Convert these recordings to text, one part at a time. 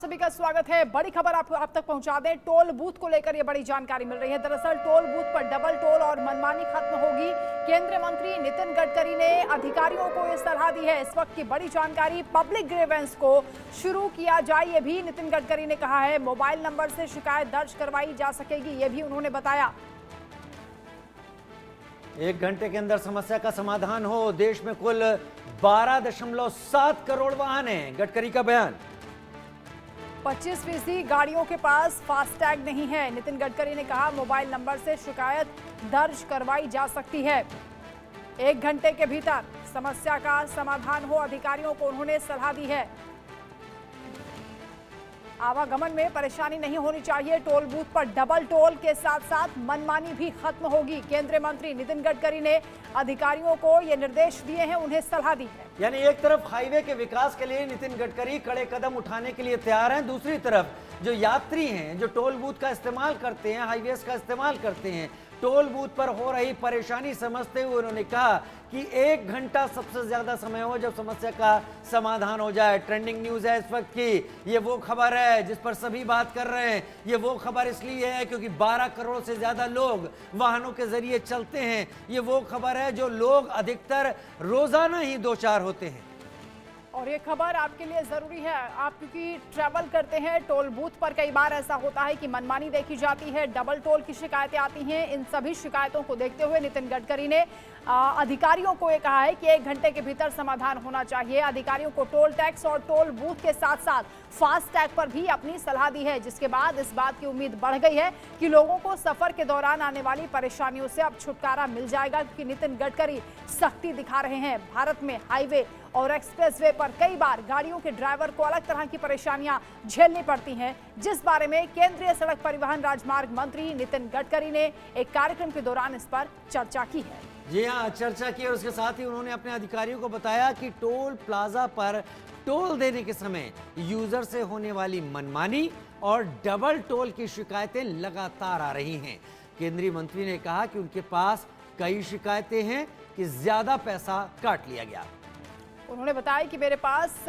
सभी का स्वागत है। बड़ी खबर आप तक पहुंचा दें। टोल बूथ को लेकर ये बड़ी जानकारी मिल रही है। दरअसल टोल बूथ पर डबल टोल और मनमानी खत्म होगी। केंद्रीय मंत्री नितिन गडकरी ने अधिकारियों को ये सलाह दी है। इस वक्त की बड़ी जानकारी, पब्लिक ग्रीवेंस को शुरू किया जाए, ये भी नितिन गडकरी ने कहा है। मोबाइल नंबर से शिकायत दर्ज करवाई जा सकेगी, ये भी उन्होंने बताया। 1 घंटे के अंदर समस्या का समाधान हो। देश में कुल 12.7 करोड़ वाहन हैं, गडकरी का बयान। 25% गाड़ियों के पास फास्टैग नहीं है। नितिन गडकरी ने कहा मोबाइल नंबर से शिकायत दर्ज करवाई जा सकती है। 1 घंटे के भीतर समस्या का समाधान हो, अधिकारियों को उन्होंने सलाह दी है। आवागमन में परेशानी नहीं होनी चाहिए। टोल बूथ पर डबल टोल के साथ साथ मनमानी भी खत्म होगी। केंद्रीय मंत्री नितिन गडकरी ने अधिकारियों को ये निर्देश दिए हैं, उन्हें सलाह दी है। यानी एक तरफ हाईवे के विकास के लिए नितिन गडकरी कड़े कदम उठाने के लिए तैयार हैं, दूसरी तरफ जो यात्री हैं, जो टोल बूथ का इस्तेमाल करते हैं, हाईवेज का इस्तेमाल करते हैं, टोल बूथ पर हो रही परेशानी समझते हुए उन्होंने कहा कि 1 घंटा सबसे ज्यादा समय हो जब समस्या का समाधान हो जाए। ट्रेंडिंग न्यूज है इस वक्त की, ये वो खबर है जिस पर सभी बात कर रहे हैं। ये वो खबर इसलिए है क्योंकि 12 करोड़ से ज्यादा लोग वाहनों के जरिए चलते हैं। ये वो खबर है जो लोग अधिकतर रोजाना ही दो चार होते हैं। और ये खबर आपके लिए जरूरी है, आप क्योंकि ट्रैवल करते हैं। टोल बूथ पर कई बार ऐसा होता है कि मनमानी देखी जाती है, डबल टोल की शिकायतें आती हैं। इन सभी शिकायतों को देखते हुए नितिन गडकरी ने अधिकारियों को ये कहा है कि 1 घंटे के भीतर समाधान होना चाहिए। अधिकारियों को टोल टैक्स और टोल बूथ के साथ साथ फास्ट टैग पर भी अपनी सलाह दी है, जिसके बाद इस बात की उम्मीद बढ़ गई है कि लोगों को सफर के दौरान आने वाली परेशानियों से अब छुटकारा मिल जाएगा, क्योंकि नितिन गडकरी सख्ती दिखा रहे हैं। भारत में हाईवे और एक्सप्रेसवे पर कई बार गाड़ियों के ड्राइवर को अलग तरह की परेशानियां झेलनी पड़ती हैं, जिस बारे में केंद्रीय सड़क परिवहन राजमार्ग मंत्री नितिन गडकरी ने एक कार्यक्रम के दौरान इस पर चर्चा की है। जी हाँ, चर्चा की और उसके साथ ही उन्होंने अपने अधिकारियों को बताया कि टोल प्लाजा पर टोल देने के समय यूजर से होने वाली मनमानी और डबल टोल की शिकायतें लगातार आ रही हैं। केंद्रीय मंत्री ने कहा कि उनके पास कई शिकायतें हैं कि ज्यादा पैसा काट लिया गया। उन्होंने बताया कि मेरे पास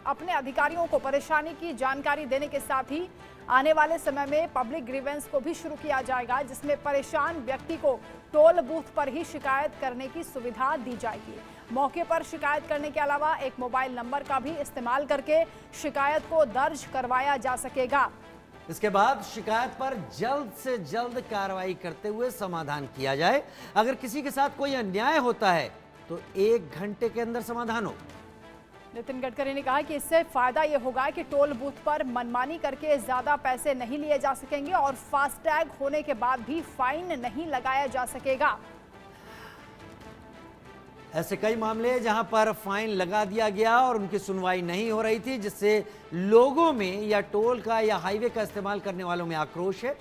अपने अधिकारियों को परेशानी की जानकारी देने के साथ ही आने वाले समय में पब्लिक ग्रीवेंस को भी शुरू किया जाएगा, जिसमें परेशान व्यक्ति को टोल बूथ पर ही शिकायत करने की सुविधा दी जाएगी। मौके पर शिकायत करने के अलावा एक मोबाइल नंबर का भी इस्तेमाल करके शिकायत को दर्ज करवाया जा सकेगा। इसके बाद शिकायत पर जल्द से जल्द कार्रवाई करते हुए समाधान किया जाए। अगर किसी के साथ कोई अन्याय होता है तो 1 घंटे के अंदर समाधान हो। नितिन गडकरी ने कहा कि इससे फायदा यह होगा कि टोल बूथ पर मनमानी करके ज्यादा पैसे नहीं लिए जा सकेंगे और फास्टैग होने के बाद भी फाइन नहीं लगाया जा सकेगा। ऐसे कई मामले जहां पर फाइन लगा दिया गया और उनकी सुनवाई नहीं हो रही थी, जिससे लोगों में या टोल का या हाईवे का इस्तेमाल करने वालों में आक्रोश है।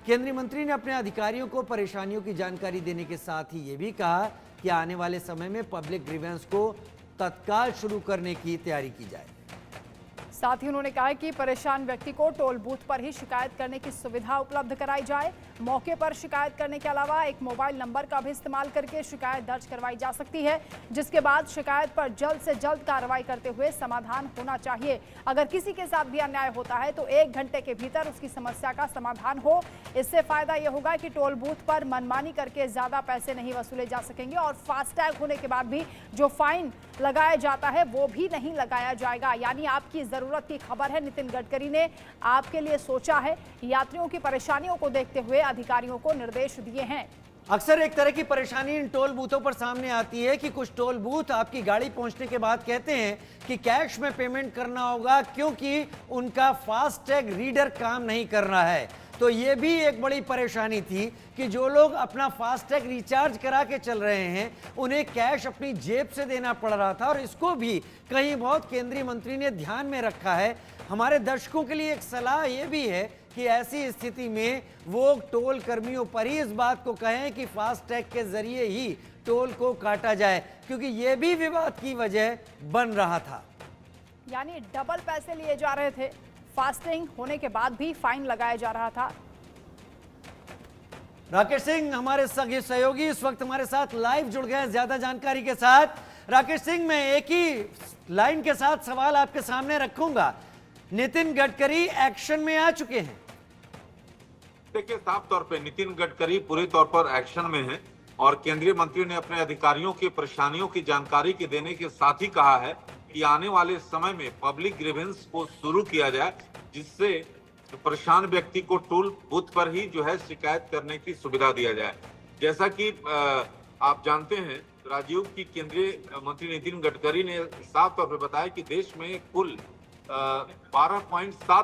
केंद्रीय मंत्री ने अपने अधिकारियों को परेशानियों की जानकारी देने के साथ ही ये भी कहा कि आने वाले समय में पब्लिक ग्रीवेंस को तत्काल शुरू करने की तैयारी की जाए। साथ ही उन्होंने कहा कि परेशान व्यक्ति को टोल बूथ पर ही शिकायत करने की सुविधा उपलब्ध कराई जाए। मौके पर शिकायत करने के अलावा एक मोबाइल नंबर का भी इस्तेमाल करके शिकायत दर्ज करवाई जा सकती है, जिसके बाद शिकायत पर जल्द से जल्द कार्रवाई करते हुए समाधान होना चाहिए। अगर किसी के साथ भी अन्याय होता है तो 1 घंटे के भीतर उसकी समस्या का समाधान हो। इससे फायदा यह होगा कि टोल बूथ पर मनमानी करके ज्यादा पैसे नहीं वसूले जा सकेंगे और फास्टैग होने के बाद भी जो फाइन लगाया जाता है वो भी नहीं लगाया जाएगा। यानी आपकी जरूरत की खबर है, नितिन गडकरी ने आपके लिए सोचा है। यात्रियों की परेशानियों को देखते हुए अधिकारियों को निर्देश दिए हैं। अक्सर एक तरह की परेशानी इन टोल बूथों पर सामने आती है कि कुछ टोल बूथ आपकी गाड़ी पहुंचने के बाद कहते हैं कि कैश में पेमेंट करना होगा, क्योंकि उनका फास्टैग रीडर काम नहीं कर रहा है। तो ये भी एक बड़ी परेशानी थी कि जो लोग अपना फास्टैग रिचार्ज करा के चल रहे हैं उन्हें कैश अपनी जेब से देना पड़ रहा था, और इसको भी कहीं बहुत केंद्रीय मंत्री ने ध्यान में रखा है। हमारे दर्शकों के लिए एक सलाह ये भी है कि ऐसी स्थिति में वो टोल कर्मियों पर ही इस बात को कहें कि फास्टैग के जरिए ही टोल को काटा जाए, क्योंकि ये भी विवाद की वजह बन रहा था। यानी डबल पैसे लिए जा रहे थे, फास्टिंग होने के बाद भी फाइन लगाया जा रहा था। राकेश सिंह हमारे सगे सहयोगी इस वक्त हमारे साथ लाइव जुड़ गए ज्यादा जानकारी के साथ। राकेश सिंह, मैं एक ही लाइन के साथ सवाल आपके सामने रखूंगा नितिन गडकरी एक्शन में आ चुके हैं। देखिए, साफ तौर पे नितिन गडकरी पूरे तौर पर एक्शन में है और केंद्रीय मंत्री ने अपने अधिकारियों की परेशानियों की जानकारी के देने के साथ ही कहा है कि आने वाले समय में पब्लिक ग्रीवेंस को शुरू किया जाए, जिससे परेशान व्यक्ति को टोल बूथ पर ही जो है शिकायत करने की सुविधा दिया जाए। जैसा कि आप जानते हैं, राजयोग की केंद्रीय मंत्री नितिन गडकरी ने साफ तौर पर बताया कि देश में कुल 12.7